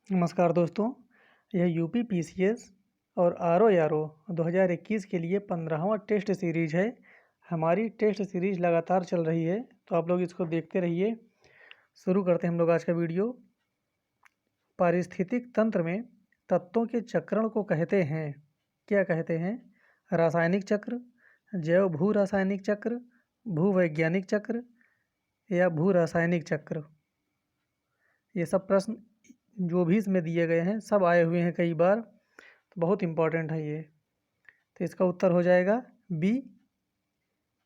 नमस्कार दोस्तों, यह यूपी पीसीएस और आरओ 2021 के लिए 15वां टेस्ट सीरीज है। हमारी टेस्ट सीरीज लगातार चल रही है, तो आप लोग इसको देखते रहिए। शुरू करते हैं हम लोग आज का वीडियो। पारिस्थितिक तंत्र में तत्वों के चक्रण को कहते हैं, क्या कहते हैं? रासायनिक चक्र, जैव भू रासायनिक चक्र, भूवैज्ञानिक चक्र या भू रासायनिक चक्र। ये सब प्रश्न जो भी इसमें दिए गए हैं सब आए हुए हैं कई बार, तो बहुत इम्पोर्टेंट है ये। तो इसका उत्तर हो जाएगा बी,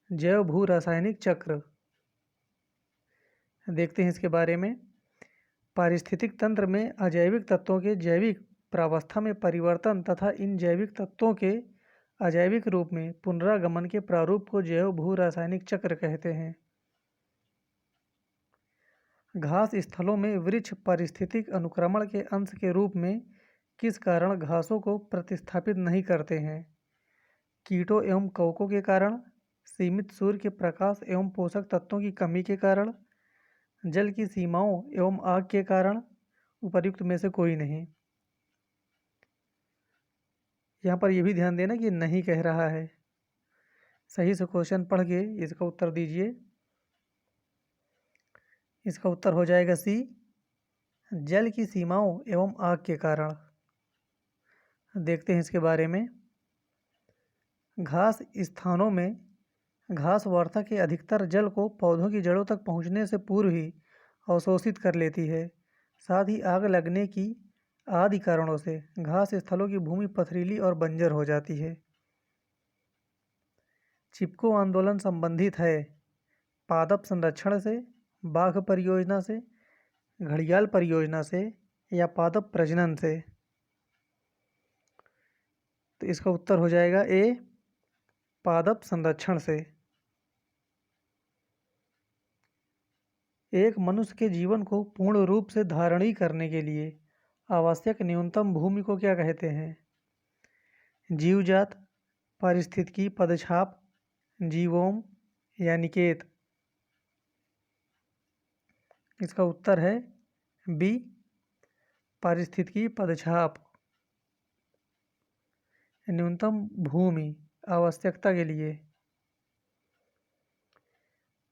जैव भू रासायनिक चक्र। देखते हैं इसके बारे में। पारिस्थितिक तंत्र में अजैविक तत्वों के जैविक प्रावस्था में परिवर्तन तथा इन जैविक तत्वों के अजैविक रूप में पुनरागमन के प्रारूप को जैव भू रासायनिक चक्र कहते हैं। घास स्थलों में वृक्ष पारिस्थितिक अनुक्रमण के अंश के रूप में किस कारण घासों को प्रतिस्थापित नहीं करते हैं? कीटों एवं कवकों के कारण, सीमित सूर्य के प्रकाश एवं पोषक तत्वों की कमी के कारण, जल की सीमाओं एवं आग के कारण, उपर्युक्त में से कोई नहीं। यहाँ पर यह भी ध्यान देना कि नहीं कह रहा है। सही से क्वेश्चन पढ़ के इसका उत्तर दीजिए। इसका उत्तर हो जाएगा सी, जल की सीमाओं एवं आग के कारण। देखते हैं इसके बारे में। घास स्थानों में घास वार्ता के अधिकतर जल को पौधों की जड़ों तक पहुंचने से पूर्व ही अवशोषित कर लेती है। साथ ही आग लगने की आदि कारणों से घास स्थलों की भूमि पथरीली और बंजर हो जाती है। चिपको आंदोलन संबंधित है पादप संरक्षण से, बाघ परियोजना से, घड़ियाल परियोजना से या पादप प्रजनन से। तो इसका उत्तर हो जाएगा ए, पादप संरक्षण से। एक मनुष्य के जीवन को पूर्ण रूप से धारणी करने के लिए आवश्यक न्यूनतम भूमि को क्या कहते हैं? जीवजात, पारिस्थितिकी पदछाप, जीवोम या निकेत। इसका उत्तर है बी, पारिस्थितिकी पदछाप। न्यूनतम भूमि आवश्यकता के लिए।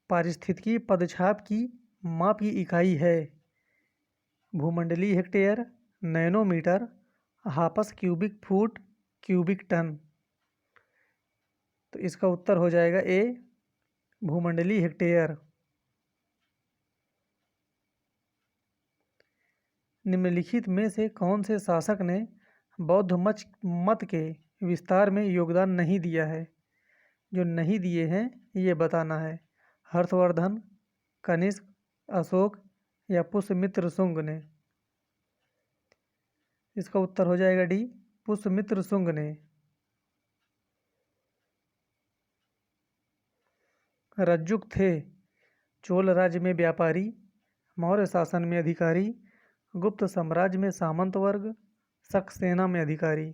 पारिस्थितिकी पदछाप की माप की इकाई है भूमंडलीय हेक्टेयर, नैनोमीटर, हापस क्यूबिक फुट, क्यूबिक टन। तो इसका उत्तर हो जाएगा ए, भूमंडलीय हेक्टेयर। निम्नलिखित में से कौन से शासक ने बौद्ध मत के विस्तार में योगदान नहीं दिया है? जो नहीं दिए हैं ये बताना है। हर्षवर्धन, कनिष्क, अशोक या पुष्यमित्र शुंग ने। इसका उत्तर हो जाएगा डी, पुष्यमित्र शुंग ने। रज्जुक थे चोल राज्य में व्यापारी, मौर्य शासन में अधिकारी, गुप्त साम्राज्य में सामंत वर्ग, शक सेना में अधिकारी।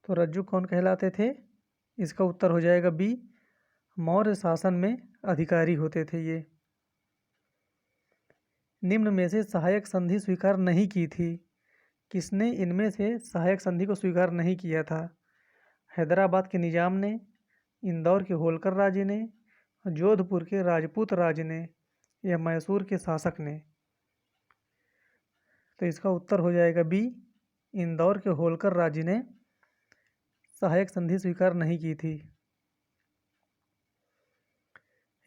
तो रज्जुक कौन कहलाते थे? इसका उत्तर हो जाएगा बी, मौर्य शासन में अधिकारी होते थे ये। निम्न में से सहायक संधि स्वीकार नहीं की थी। किसने इनमें से सहायक संधि को स्वीकार नहीं किया था? हैदराबाद के निजाम ने, इंदौर के होलकर राजे ने, जोधपुर के राजपूत राज ने या मैसूर के शासक ने। तो इसका उत्तर हो जाएगा बी, इंदौर के होलकर राजे ने सहायक संधि स्वीकार नहीं की थी।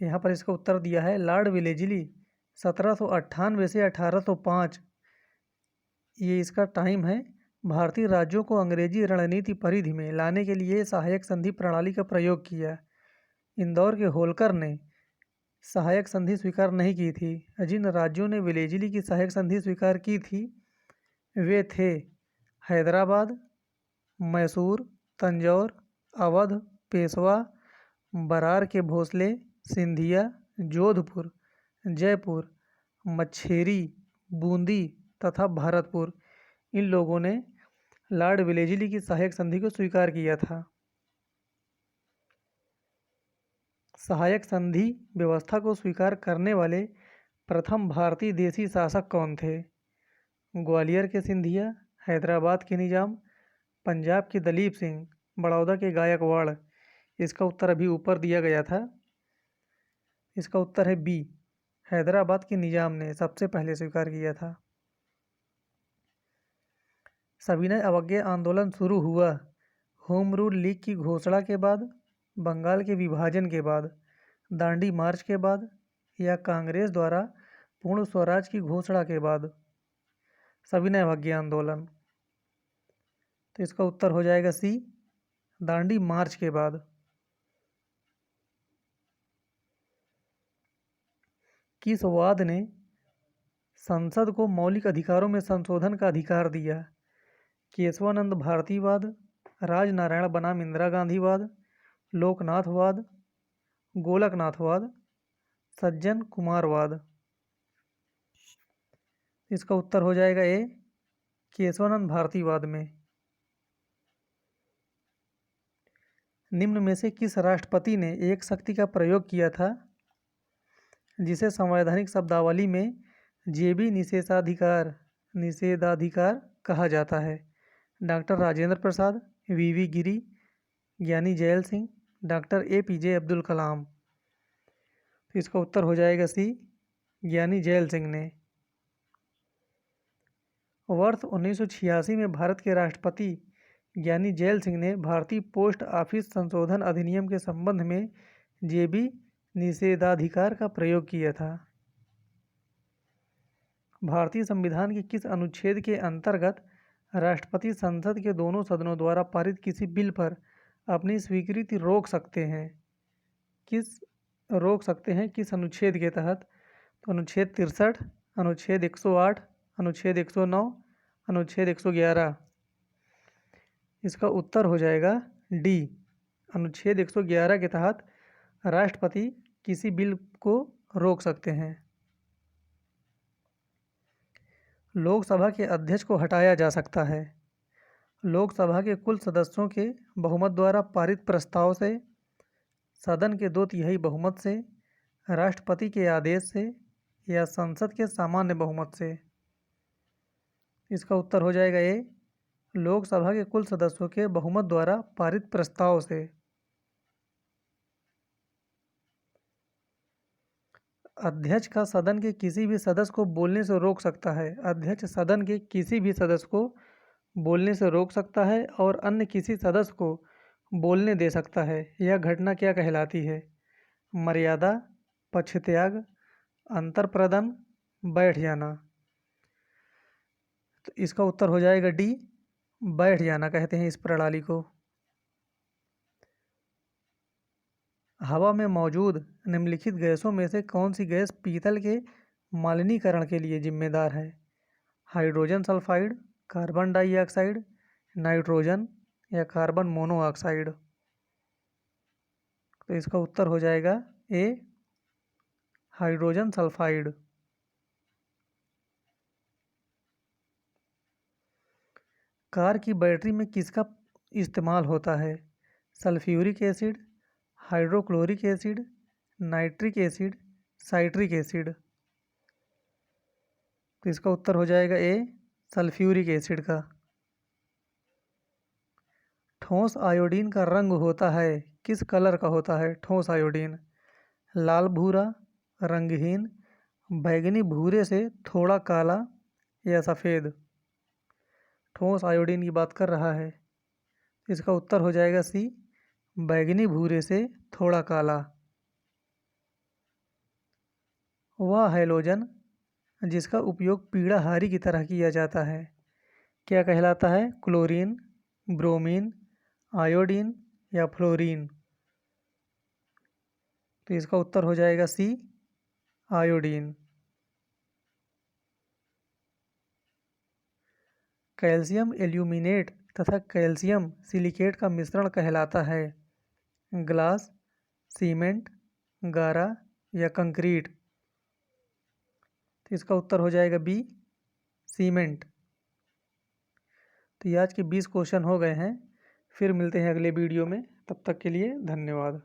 यहाँ पर इसका उत्तर दिया है लॉर्ड विलेजली 1798 से 1805। ये इसका टाइम है। भारतीय राज्यों को अंग्रेजी रणनीति परिधि में लाने के लिए सहायक संधि प्रणाली का प्रयोग किया। इंदौर के होलकर ने सहायक संधि स्वीकार नहीं की थी। जिन राज्यों ने विलेजली की सहायक संधि स्वीकार की थी वे थे हैदराबाद, मैसूर, तंजौर, अवध, पेशवा, बरार के भोसले, सिंधिया, जोधपुर, जयपुर, मच्छेरी, बूंदी तथा भरतपुर। इन लोगों ने लॉर्ड विलेजली की सहायक संधि को स्वीकार किया था। सहायक संधि व्यवस्था को स्वीकार करने वाले प्रथम भारतीय देशी शासक कौन थे? ग्वालियर के सिंधिया, हैदराबाद के निजाम, पंजाब के दलीप सिंह, बड़ौदा के गायकवाड़। इसका उत्तर अभी ऊपर दिया गया था। इसका उत्तर है बी, हैदराबाद के निजाम ने सबसे पहले स्वीकार किया था। सविनय अवज्ञा आंदोलन शुरू हुआ होम रूल लीग की घोषणा के बाद, बंगाल के विभाजन के बाद, दांडी मार्च के बाद या कांग्रेस द्वारा पूर्ण स्वराज की घोषणा के बाद। सविनय अवज्ञा आंदोलन। तो इसका उत्तर हो जाएगा सी, दांडी मार्च के बाद। किस वाद ने संसद को मौलिक अधिकारों में संशोधन का अधिकार दिया? केशवानंद भारतीवाद, राजनारायण बनाम इंदिरा गांधीवाद, लोकनाथवाद, गोलकनाथवाद, सज्जन कुमारवाद। इसका उत्तर हो जाएगा ए, केशवानंद भारतीवाद में। निम्न में से किस राष्ट्रपति ने एक शक्ति का प्रयोग किया था जिसे संवैधानिक शब्दावली में जेबी निषेधाधिकार कहा जाता है? Doctor Rajendra Prasad, VV Giri, Giani Zail Singh, doctor APJ Abdul Kalam. तो इसका उत्तर हो जाएगा सी, ज्ञानी जैल सिंह ने। वर्ष 1986 में भारत के राष्ट्रपति ज्ञानी जैल सिंह ने भारतीय पोस्ट ऑफिस संशोधन अधिनियम के संबंध में जेबी निषेधाधिकार का प्रयोग किया था। भारतीय संविधान के किस अनुच्छेद के अंतर्गत राष्ट्रपति संसद के दोनों सदनों द्वारा पारित किसी बिल पर अपनी स्वीकृति रोक सकते हैं? किस अनुच्छेद के तहत? तो अनुच्छेद 63, अनुच्छेद 108, अनुच्छेद 109, अनुच्छेद 111। इसका उत्तर हो जाएगा डी, अनुच्छेद 111 के तहत राष्ट्रपति किसी बिल को रोक सकते हैं। लोकसभा के अध्यक्ष को हटाया जा सकता है। लोकसभा के कुल सदस्यों के बहुमत द्वारा पारित प्रस्ताव से, सदन के 2/3 बहुमत से, राष्ट्रपति के आदेश से या संसद के सामान्य बहुमत से। इसका उत्तर हो जाएगा ए, लोकसभा के कुल सदस्यों के बहुमत द्वारा पारित प्रस्ताव से। अध्यक्ष का सदन के किसी भी सदस्य को बोलने से रोक सकता है। अध्यक्ष सदन के किसी भी सदस्य को बोलने से रोक सकता है और अन्य किसी सदस्य को बोलने दे सकता है। यह घटना क्या कहलाती है? मर्यादा, पक्षत्याग, अंतरप्रदन, बैठ जाना। तो इसका उत्तर हो जाएगा डी, बैठ जाना कहते हैं इस प्रणाली को। हवा में मौजूद निम्नलिखित गैसों में से कौन सी गैस पीतल के मालिनीकरण के लिए जिम्मेदार है? Hydrogen sulphide, carbon dioxide, nitrogen या कार्बन मोनोऑक्साइड। तो इसका उत्तर हो जाएगा ए, हाइड्रोजन सल्फाइड। कार की बैटरी में किसका इस्तेमाल होता है? Sulphuric acid, hydrochloric acid, nitric acid, citric acid. तो इसका उत्तर हो जाएगा ए, सल्फ्यूरिक एसिड का। ठोस आयोडीन का रंग होता है, किस कलर का होता है ठोस आयोडीन? लाल भूरा, रंगहीन, बैंगनी भूरे से थोड़ा काला या सफ़ेद। ठोस आयोडीन की बात कर रहा है। इसका उत्तर हो जाएगा सी, बैंगनी भूरे से थोड़ा काला। वह हैलोजन जिसका उपयोग पीड़ाहारी की तरह किया जाता है क्या कहलाता है? क्लोरीन, ब्रोमीन, आयोडीन या फ्लोरीन। तो इसका उत्तर हो जाएगा सी, आयोडीन। कैल्शियम एल्यूमिनेट तथा कैल्शियम सिलिकेट का मिश्रण कहलाता है ग्लास, सीमेंट, गारा या कंक्रीट। तो इसका उत्तर हो जाएगा बी, सीमेंट। तो ये आज के 20 क्वेश्चन हो गए हैं। फिर मिलते हैं अगले वीडियो में, तब तक के लिए धन्यवाद।